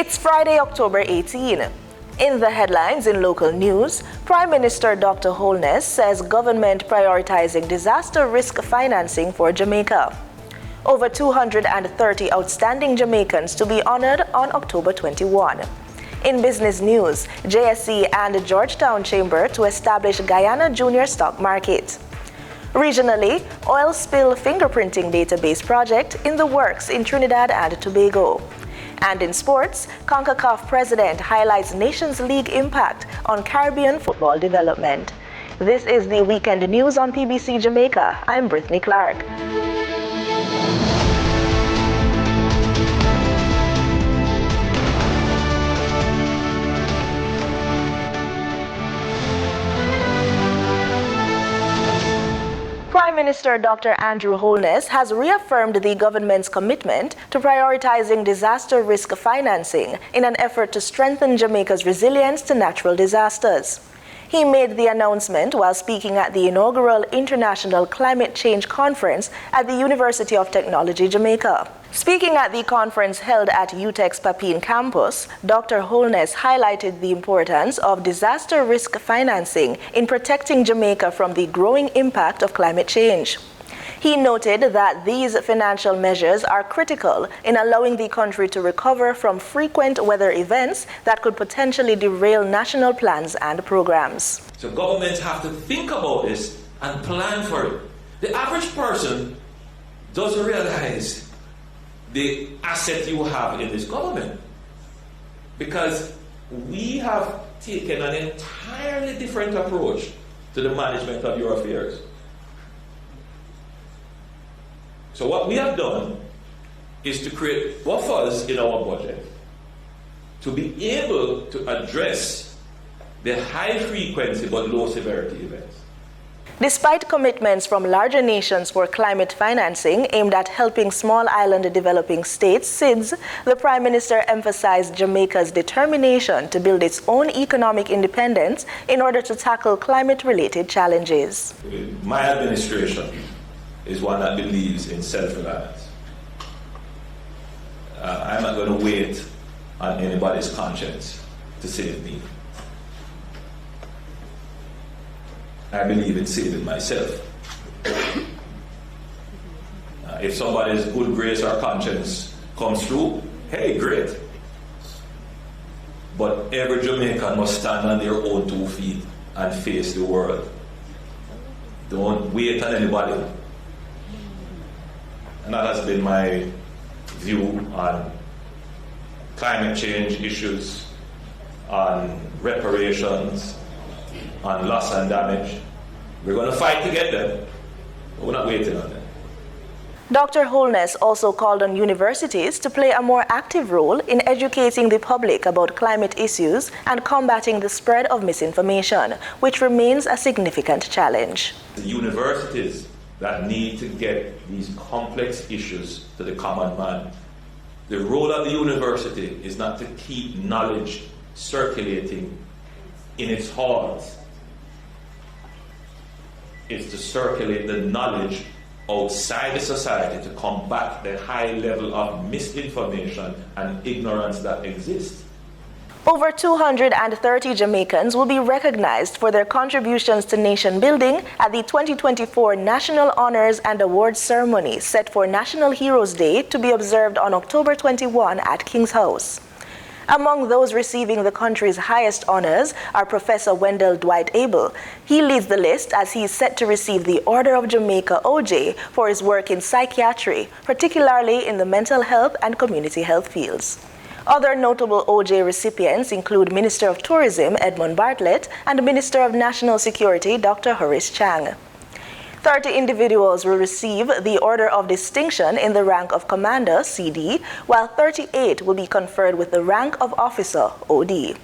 It's Friday, October 18. In the headlines in local news, Prime Minister Dr. Holness says government prioritizing disaster risk financing for Jamaica. Over 230 outstanding Jamaicans to be honored on October 21. In business news, JSC and Georgetown Chamber to establish Guyana Junior Stock Market. Regionally, oil spill fingerprinting database project in the works in Trinidad and Tobago. And in sports, CONCACAF president highlights Nations League impact on Caribbean football development. This is the weekend news on PBC Jamaica. I'm Brittany Clark. Prime Minister Dr. Andrew Holness has reaffirmed the government's commitment to prioritizing disaster risk financing in an effort to strengthen Jamaica's resilience to natural disasters. He made the announcement while speaking at the inaugural International Climate Change Conference at the University of Technology, Jamaica. Speaking at the conference held at UTEC's Papine campus, Dr. Holness highlighted the importance of disaster risk financing in protecting Jamaica from the growing impact of climate change. He noted that these financial measures are critical in allowing the country to recover from frequent weather events that could potentially derail national plans and programs. So governments have to think about this and plan for it. The average person doesn't realize the asset you have in this government, because we have taken an entirely different approach to the management of your affairs. So what we have done is to create buffers in our budget to be able to address the high frequency but low severity events. Despite commitments from larger nations for climate financing aimed at helping small island developing states, SIDS, the Prime Minister emphasized Jamaica's determination to build its own economic independence in order to tackle climate-related challenges. My administration is one that believes in self-reliance. I'm not going to wait on anybody's conscience to save me. I believe in saving myself. If somebody's good grace or conscience comes through, hey, great. But every Jamaican must stand on their own 2 feet and face the world. Don't wait on anybody. And that has been my view on climate change issues, on reparations, on loss and damage. We're going to fight to get them, but we're not waiting on them. Dr. Holness also called on universities to play a more active role in educating the public about climate issues and combating the spread of misinformation, which remains a significant challenge. The universities that need to get these complex issues to the common man. The role of the university is not to keep knowledge circulating in its halls. It's to circulate the knowledge outside the society to combat the high level of misinformation and ignorance that exists. Over 230 Jamaicans will be recognized for their contributions to nation building at the 2024 National Honors and Awards Ceremony set for National Heroes Day to be observed on October 21 at King's House. Among those receiving the country's highest honors are Professor Wendell Dwight Abel. He leads the list as he is set to receive the Order of Jamaica OJ for his work in psychiatry, particularly in the mental health and community health fields. Other notable OJ recipients include Minister of Tourism Edmund Bartlett and Minister of National Security Dr. Horace Chang. 30 individuals will receive the Order of Distinction in the rank of Commander, CD, while 38 will be conferred with the rank of Officer, OD.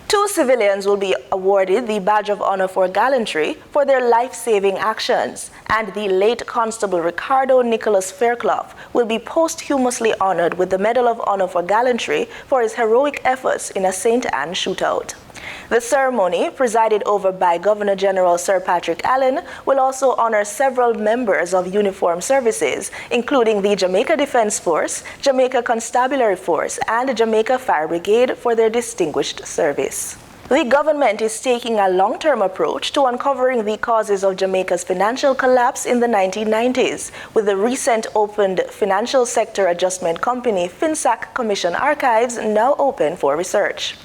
2 civilians will be awarded the Badge of Honor for Gallantry for their life-saving actions, and the late Constable Ricardo Nicholas Fairclough will be posthumously honored with the Medal of Honor for Gallantry for his heroic efforts in a St. Anne shootout. The ceremony, presided over by Governor General Sir Patrick Allen, will also honor several members of uniformed services, including the Jamaica Defense Force, Jamaica Constabulary Force, and Jamaica Fire Brigade for their distinguished service. The government is taking a long-term approach to uncovering the causes of Jamaica's financial collapse in the 1990s, with the recent opened Financial Sector Adjustment Company FinSAC Commission archives now open for research.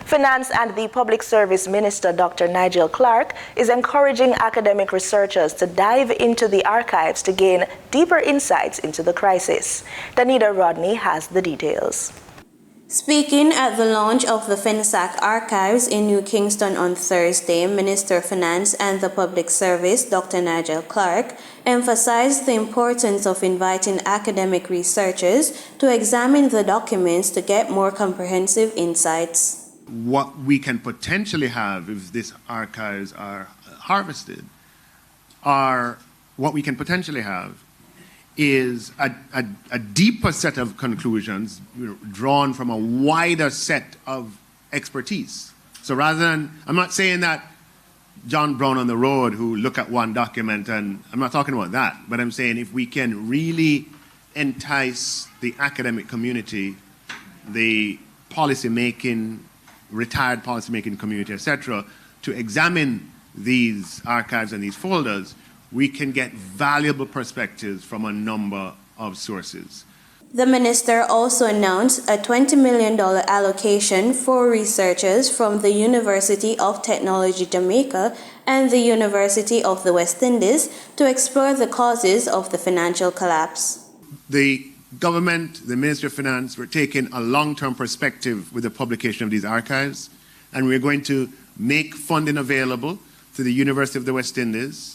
Finance and the Public Service Minister, Dr. Nigel Clarke, is encouraging academic researchers to dive into the archives to gain deeper insights into the crisis. Danita Rodney has the details. Speaking at the launch of the FinSAC archives in New Kingston on Thursday, Minister of Finance and the Public Service, Dr. Nigel Clarke, emphasized the importance of inviting academic researchers to examine the documents to get more comprehensive insights. What we can potentially have if these archives are harvested, what we can potentially have is a deeper set of conclusions drawn from a wider set of expertise. So rather than, I'm not saying that John Brown on the road who look at one document, and I'm not talking about that, but I'm saying if we can really entice the academic community, the policy-making, retired policy-making community, etc., to examine these archives and these folders, we can get valuable perspectives from a number of sources. The minister also announced a $20 million allocation for researchers from the University of Technology Jamaica and the University of the West Indies to explore the causes of the financial collapse. The government, the Ministry of Finance, we're taking a long-term perspective with the publication of these archives, and we're going to make funding available to the University of the West Indies,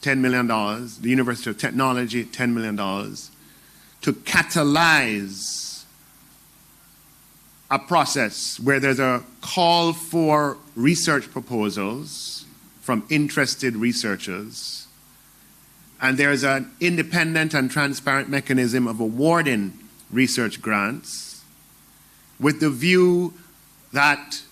$10 million, the University of Technology, $10 million, to catalyze a process where there's a call for research proposals from interested researchers, and there's an independent and transparent mechanism of awarding research grants with the view that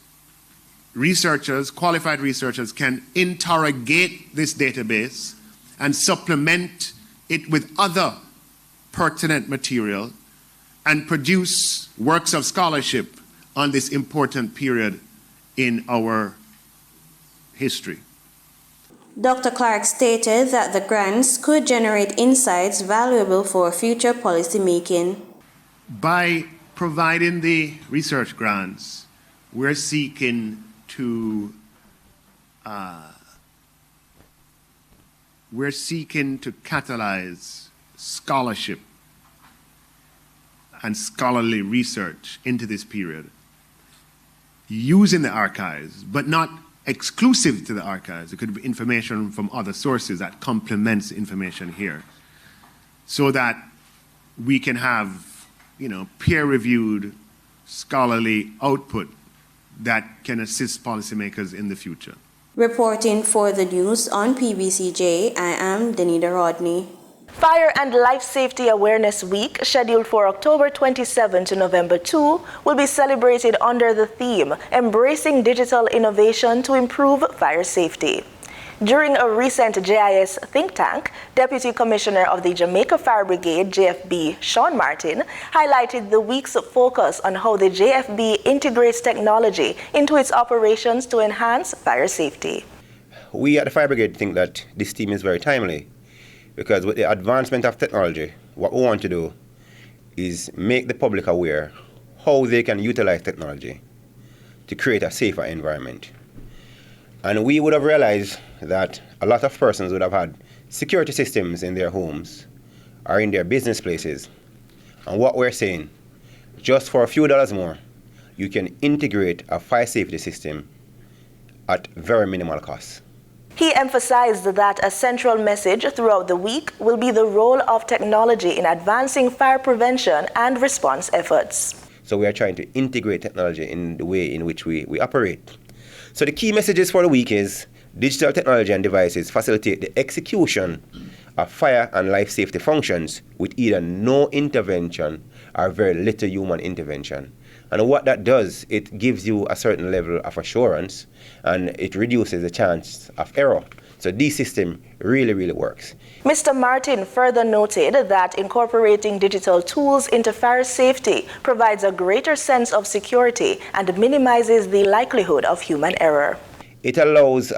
researchers, qualified researchers, can interrogate this database and supplement it with other pertinent material and produce works of scholarship on this important period in our history. Dr. Clarke stated that the grants could generate insights valuable for future policy making. By providing the research grants, we're seeking to catalyze scholarship and scholarly research into this period, using the archives, but not exclusive to the archives. It could be information from other sources that complements information here, so that we can have, peer-reviewed scholarly output that can assist policymakers in the future. Reporting for the news on PBCJ, I am Danita Rodney. Fire and Life Safety Awareness Week, scheduled for October 27 to November 2, will be celebrated under the theme, Embracing Digital Innovation to Improve Fire Safety. During a recent JIS think tank, Deputy Commissioner of the Jamaica Fire Brigade, JFB, Sean Martin, highlighted the week's focus on how the JFB integrates technology into its operations to enhance fire safety. We at the Fire Brigade think that this theme is very timely, because with the advancement of technology, what we want to do is make the public aware how they can utilize technology to create a safer environment. And we would have realized that a lot of persons would have had security systems in their homes or in their business places. And what we're saying, just for a few dollars more, you can integrate a fire safety system at very minimal cost. He emphasized that a central message throughout the week will be the role of technology in advancing fire prevention and response efforts. So we are trying to integrate technology in the way in which we operate. So the key messages for the week is digital technology and devices facilitate the execution of fire and life safety functions with either no intervention or very little human intervention. And what that does, it gives you a certain level of assurance and it reduces the chance of error. So this system really, really works. Mr. Martin further noted that incorporating digital tools into fire safety provides a greater sense of security and minimizes the likelihood of human error. It allows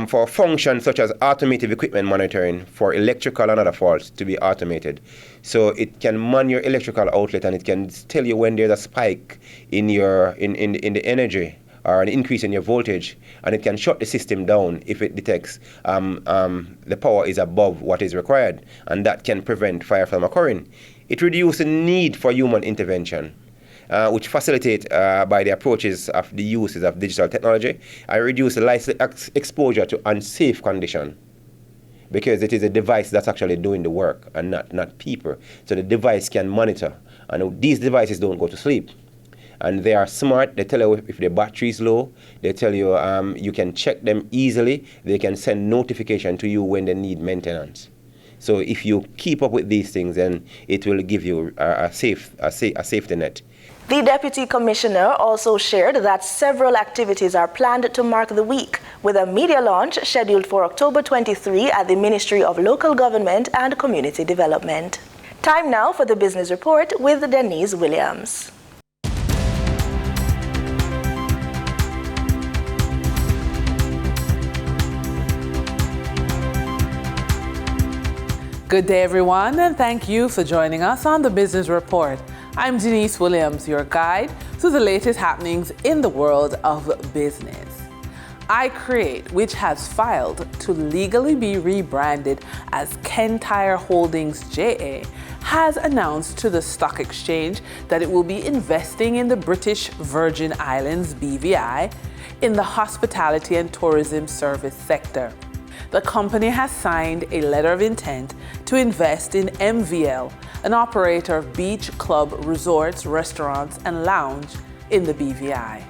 for functions such as automated equipment monitoring for electrical and other faults to be automated. So it can man your electrical outlet and it can tell you when there's a spike in the energy or an increase in your voltage, and it can shut the system down if it detects the power is above what is required, and that can prevent fire from occurring. It reduces the need for human intervention, which facilitate by the approaches of the uses of digital technology. I reduce the life exposure to unsafe condition because it is a device that's actually doing the work and not people. So the device can monitor, and these devices don't go to sleep. And they are smart. They tell you if the battery is low. They tell you you can check them easily. They can send notification to you when they need maintenance. So if you keep up with these things, then it will give you a safety net. The Deputy Commissioner also shared that several activities are planned to mark the week, with a media launch scheduled for October 23 at the Ministry of Local Government and Community Development. Time now for the Business Report with Denise Williams. Good day, everyone, and thank you for joining us on the Business Report. I'm Denise Williams, your guide to the latest happenings in the world of business. iCreate, which has filed to legally be rebranded as Kentire Holdings JA, has announced to the stock exchange that it will be investing in the British Virgin Islands BVI in the hospitality and tourism service sector. The company has signed a letter of intent to invest in MVL, an operator of beach club resorts, restaurants, and lounge in the BVI.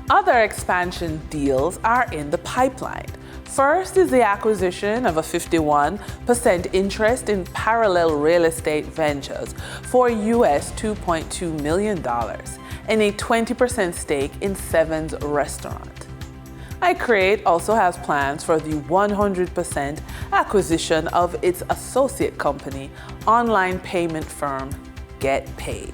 Other expansion deals are in the pipeline. First is the acquisition of a 51% interest in Parallel Real Estate Ventures for US $2.2 million and a 20% stake in Seven's Restaurant. iCreate also has plans for the 100% acquisition of its associate company, online payment firm Get Paid.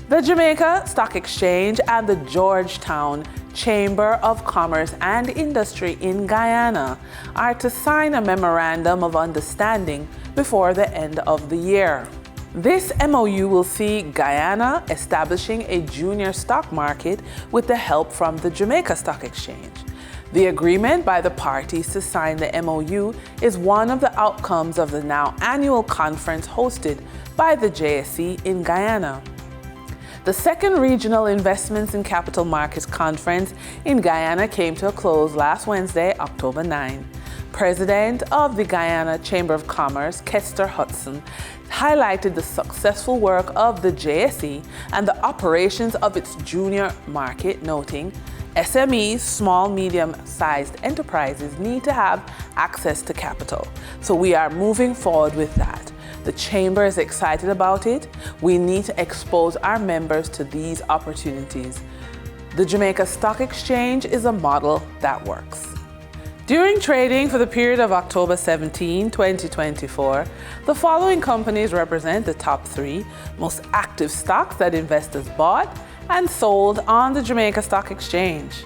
The Jamaica Stock Exchange and the Georgetown Chamber of Commerce and Industry in Guyana are to sign a memorandum of understanding before the end of the year. This MOU will see Guyana establishing a junior stock market with the help from the Jamaica Stock Exchange. The agreement by the parties to sign the MOU is one of the outcomes of the now annual conference hosted by the JSE in Guyana. The second Regional Investments in Capital Markets Conference in Guyana came to a close last Wednesday, October 9. President of the Guyana Chamber of Commerce, Kester Hudson, highlighted the successful work of the JSE and the operations of its junior market, noting, SMEs, small, medium-sized enterprises, need to have access to capital. So we are moving forward with that. The Chamber is excited about it. We need to expose our members to these opportunities. The Jamaica Stock Exchange is a model that works. During trading for the period of October 17, 2024, the following companies represent the top 3 most active stocks that investors bought and sold on the Jamaica Stock Exchange.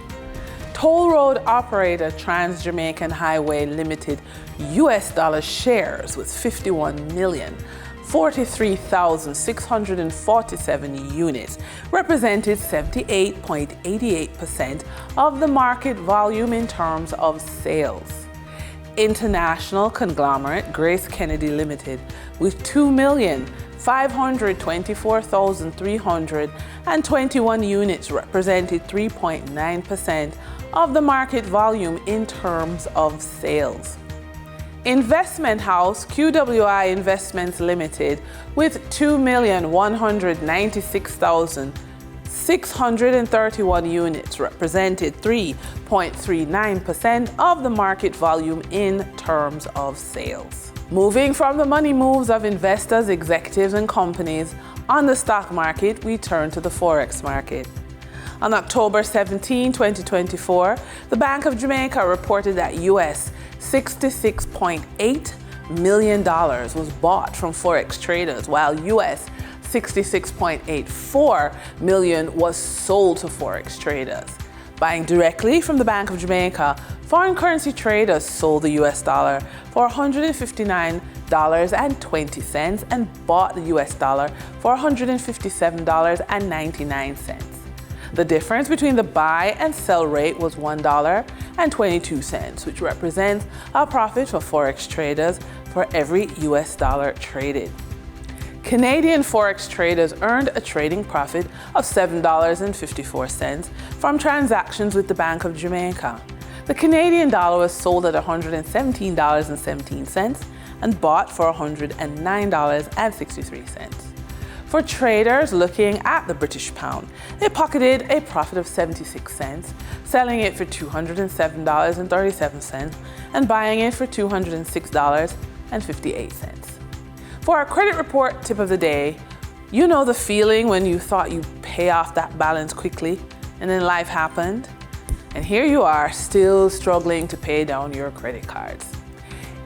Toll road operator Trans-Jamaican Highway Limited US dollar shares with 51,043,647 units represented 78.88% of the market volume in terms of sales. International conglomerate Grace Kennedy Limited with 2,524,321 units represented 3.9% of the market volume in terms of sales. Investment house QWI Investments Limited with 2,196,631 units represented 3.39% of the market volume in terms of sales. Moving from the money moves of investors, executives, and companies On the stock market, we turn to the Forex market. On October 17, 2024, the Bank of Jamaica reported that US $66.8 million was bought from Forex traders, while US $66.84 million was sold to Forex traders. Buying directly from the Bank of Jamaica, foreign currency traders sold the US dollar for $159.20 and bought the US dollar for $157.99. The difference between the buy and sell rate was $1.22, which represents a profit for Forex traders for every US dollar traded. Canadian Forex traders earned a trading profit of $7.54 from transactions with the Bank of Jamaica. The Canadian dollar was sold at $117.17 and bought for $109.63. For traders looking at the British pound, they pocketed a profit of 76 cents, selling it for $207.37 and buying it for $206.58. For our credit report tip of the day, you know the feeling when you thought you'd pay off that balance quickly and then life happened? And here you are still struggling to pay down your credit cards.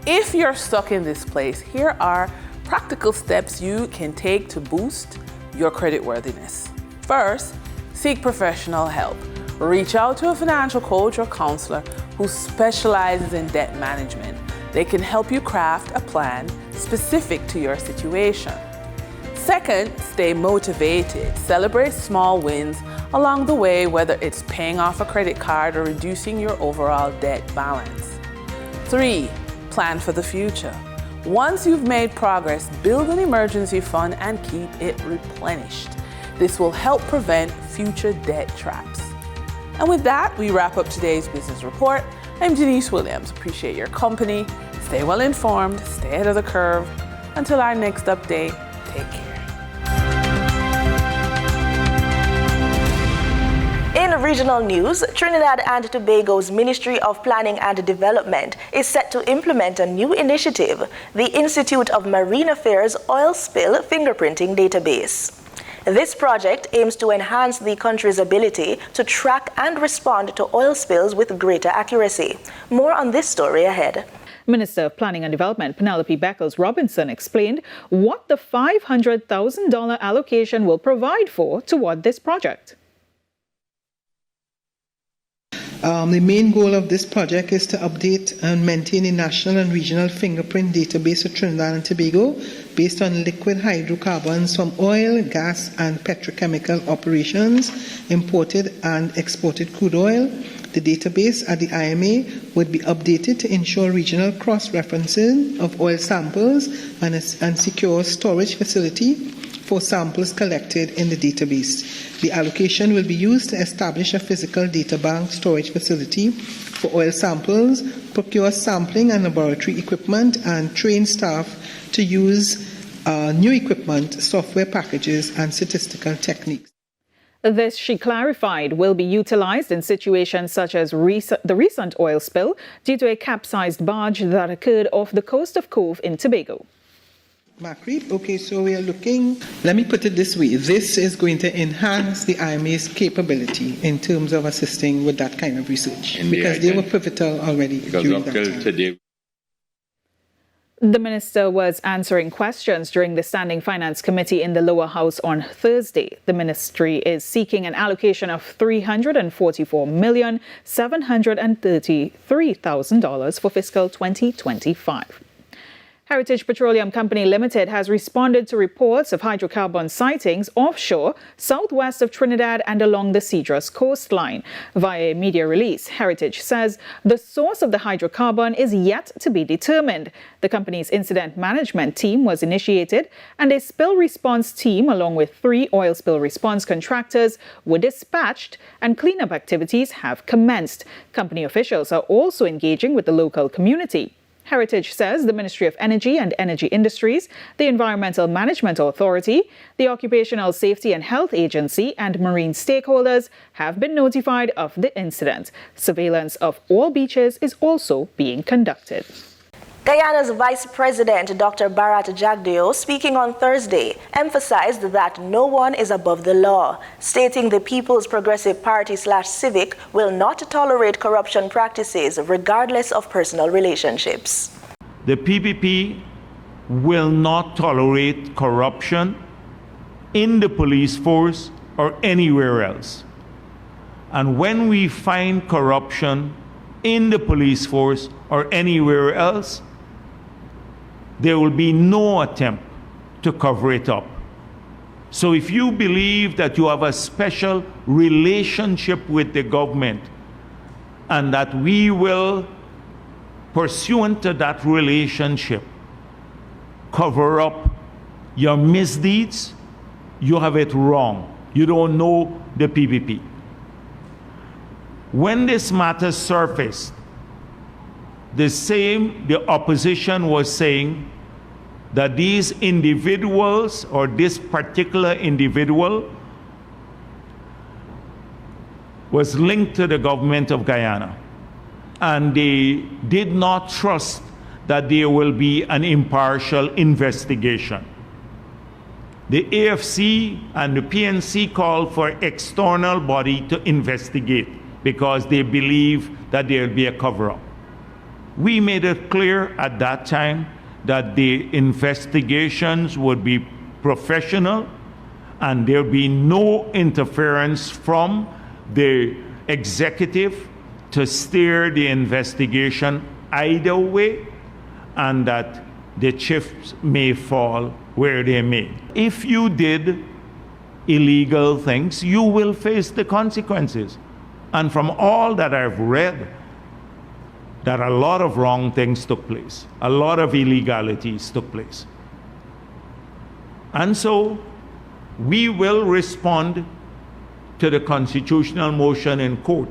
If you're stuck in this place, here are practical steps you can take to boost your creditworthiness. First, seek professional help. Reach out to a financial coach or counselor who specializes in debt management. They can help you craft a plan specific to your situation. Second, stay motivated. Celebrate small wins along the way, whether it's paying off a credit card or reducing your overall debt balance. 3, plan for the future. Once you've made progress, build an emergency fund and keep it replenished. This will help prevent future debt traps. And with that, we wrap up today's business report. I'm Denise Williams. Appreciate your company. Stay well informed, stay ahead of the curve. Until our next update, take care. In regional news, Trinidad and Tobago's Ministry of Planning and Development is set to implement a new initiative, the Institute of Marine Affairs Oil Spill Fingerprinting Database. This project aims to enhance the country's ability to track and respond to oil spills with greater accuracy. More on this story ahead. Minister of Planning and Development Penelope Beckles-Robinson explained what the $500,000 allocation will provide for toward this project. The main goal of this project is to update and maintain a national and regional fingerprint database of Trinidad and Tobago based on liquid hydrocarbons from oil, gas, and petrochemical operations, imported and exported crude oil. The database at the IMA would be updated to ensure regional cross-referencing of oil samples and secure storage facility for samples collected in the database. The allocation will be used to establish a physical data bank storage facility for oil samples, procure sampling and laboratory equipment, and train staff to use new equipment, software packages, and statistical techniques. This, she clarified, will be utilized in situations such as the recent oil spill due to a capsized barge that occurred off the coast of Cove in Tobago. Macri, okay, so we are looking, let me put it this way, this is going to enhance the IMA's capability in terms of assisting with that kind of research, because they were pivotal already during that time. Today. The minister was answering questions during the Standing Finance Committee in the lower house on Thursday. The ministry is seeking an allocation of $344,733,000 for fiscal 2025. Heritage Petroleum Company Limited has responded to reports of hydrocarbon sightings offshore, southwest of Trinidad and along the Cedros coastline. Via a media release, Heritage says the source of the hydrocarbon is yet to be determined. The company's incident management team was initiated, and a spill response team, along with 3 oil spill response contractors, were dispatched, and cleanup activities have commenced. Company officials are also engaging with the local community. Heritage says the Ministry of Energy and Energy Industries, the Environmental Management Authority, the Occupational Safety and Health Agency, and marine stakeholders have been notified of the incident. Surveillance of all beaches is also being conducted. Guyana's Vice President, Dr. Barat Jago, speaking on Thursday, emphasized that no one is above the law, stating the People's Progressive Party/Civic will not tolerate corruption practices regardless of personal relationships. The PPP will not tolerate corruption in the police force or anywhere else. And when we find corruption in the police force or anywhere else, there will be no attempt to cover it up. So if you believe that you have a special relationship with the government and that we will, pursuant to that relationship, cover up your misdeeds, you have it wrong. You don't know the PPP. When this matter surfaced, the opposition was saying that these individuals or this particular individual was linked to the government of Guyana. And they did not trust that there will be an impartial investigation. The AFC and the PNC called for external body to investigate because they believe that there will be a cover-up. We made it clear at that time that the investigations would be professional and there would be no interference from the executive to steer the investigation either way, and that the chips may fall where they may. If you did illegal things, you will face the consequences. And from all that I've read, that a lot of wrong things took place. A lot of illegalities took place. And so we will respond to the constitutional motion in court.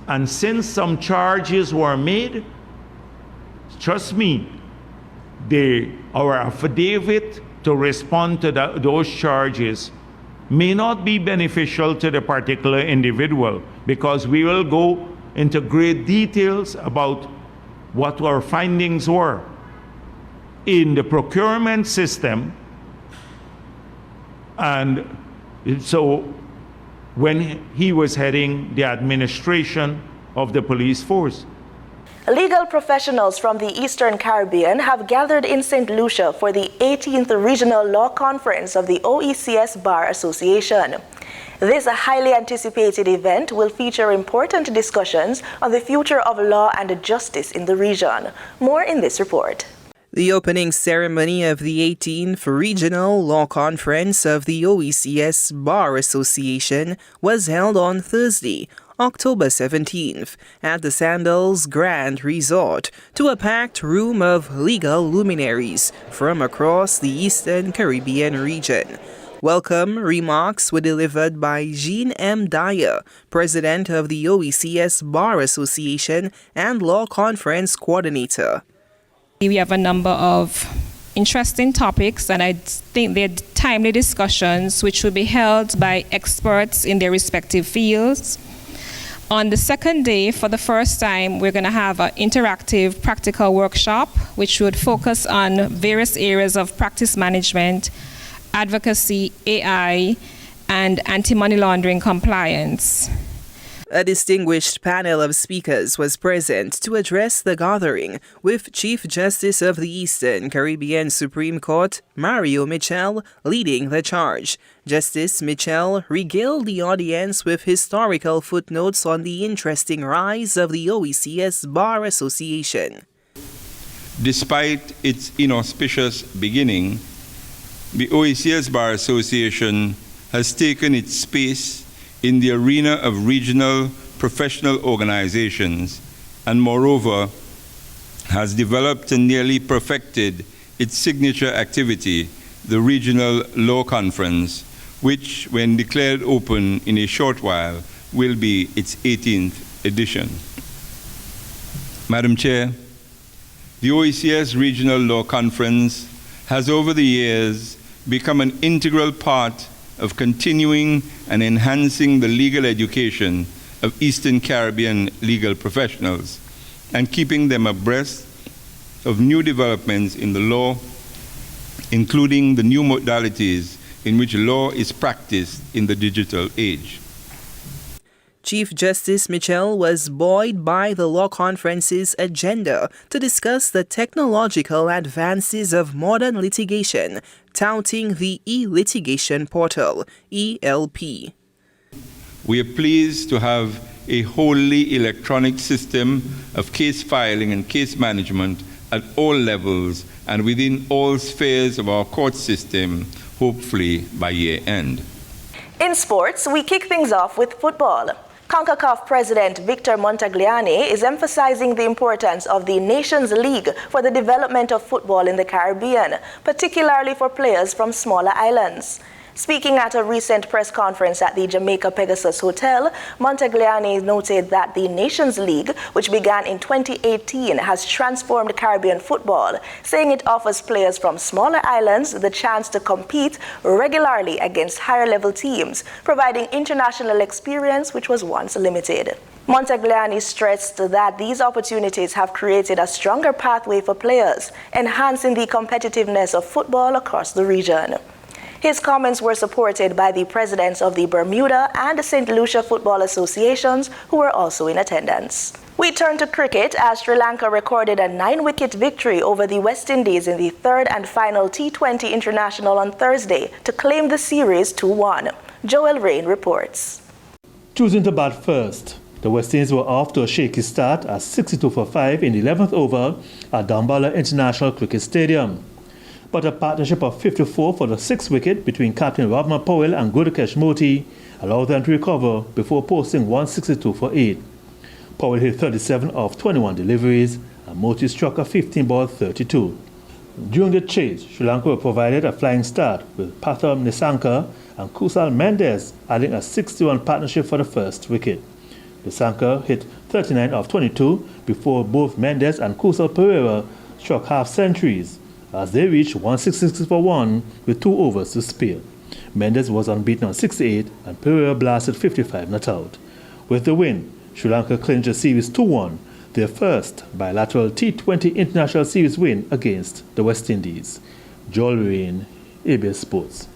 And since some charges were made, trust me, our affidavit to respond to those charges may not be beneficial to the particular individual, because we will go into great details about what our findings were in the procurement system. And so when he was heading the administration of the police force. Legal professionals from the Eastern Caribbean have gathered in St. Lucia for the 18th Regional Law Conference of the OECS Bar Association. This highly anticipated event will feature important discussions on the future of law and justice in the region. More in this report. The opening ceremony of the 18th Regional Law Conference of the OECS Bar Association was held on Thursday, October 17th, at the Sandals Grand Resort, to a packed room of legal luminaries from across the Eastern Caribbean region. Welcome remarks were delivered by Jean M. Dyer, President of the OECS Bar Association and Law Conference Coordinator. We have a number of interesting topics, and I think they're timely discussions which will be held by experts in their respective fields. On the second day, for the first time, we're going to have an interactive practical workshop which would focus on various areas of practice management, advocacy, AI, and anti-money laundering compliance. A distinguished panel of speakers was present to address the gathering, with Chief Justice of the Eastern Caribbean Supreme Court, Mario Mitchell, leading the charge. Justice Mitchell regaled the audience with historical footnotes on the interesting rise of the OECS Bar Association. Despite its inauspicious beginning, the OECS Bar Association has taken its space in the arena of regional professional organizations, and moreover has developed and nearly perfected its signature activity, the Regional Law Conference, which, when declared open in a short while, will be its 18th edition. Madam Chair, the OECS Regional Law Conference has over the years become an integral part of continuing and enhancing the legal education of Eastern Caribbean legal professionals and keeping them abreast of new developments in the law, including the new modalities in which law is practiced in the digital age. Chief Justice Mitchell was buoyed by the law conference's agenda to discuss the technological advances of modern litigation, touting the e-litigation portal, ELP. We are pleased to have a wholly electronic system of case filing and case management at all levels and within all spheres of our court system, hopefully by year end. In sports, we kick things off with football. CONCACAF President Victor Montagliani is emphasizing the importance of the Nations League for the development of football in the Caribbean, particularly for players from smaller islands. Speaking at a recent press conference at the Jamaica Pegasus Hotel, Montagliani noted that the Nations League, which began in 2018, has transformed Caribbean football, saying it offers players from smaller islands the chance to compete regularly against higher-level teams, providing international experience which was once limited. Montagliani stressed that these opportunities have created a stronger pathway for players, enhancing the competitiveness of football across the region. His comments were supported by the presidents of the Bermuda and St. Lucia Football Associations, who were also in attendance. We turn to cricket as Sri Lanka recorded a 9-wicket victory over the West Indies in the third and final T20 International on Thursday to claim the series 2-1. Joel Rain reports. Choosing to bat first, the West Indies were off to a shaky start at 62 for 5 in the 11th over at Dambala International Cricket Stadium. But a partnership of 54 for the 6th wicket between Captain Ravman Powell and Gudakesh Moti allowed them to recover before posting 162 for 8. Powell hit 37 of 21 deliveries and Moti struck a 15-ball 32. During the chase, Sri Lanka were provided a flying start with Patham Nissanka and Kusal Mendes adding a 61 partnership for the first wicket. Nissanka hit 39 of 22 before both Mendes and Kusal Pereira struck half-centuries as they reached 166 for 1 with 2 overs to spare. Mendes was unbeaten on 68 and Pereira blasted 55 not out. With the win, Sri Lanka clinched the series 2-1, their first bilateral T20 International Series win against the West Indies. Joel Rain, ABS Sports.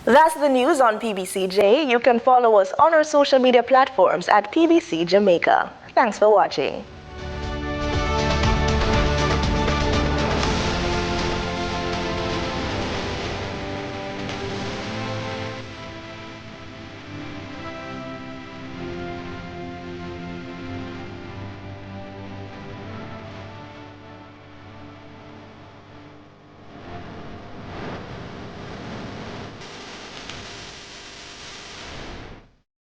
That's the news on PBCJ. You can follow us on our social media platforms at PBCJamaica. Thanks for watching.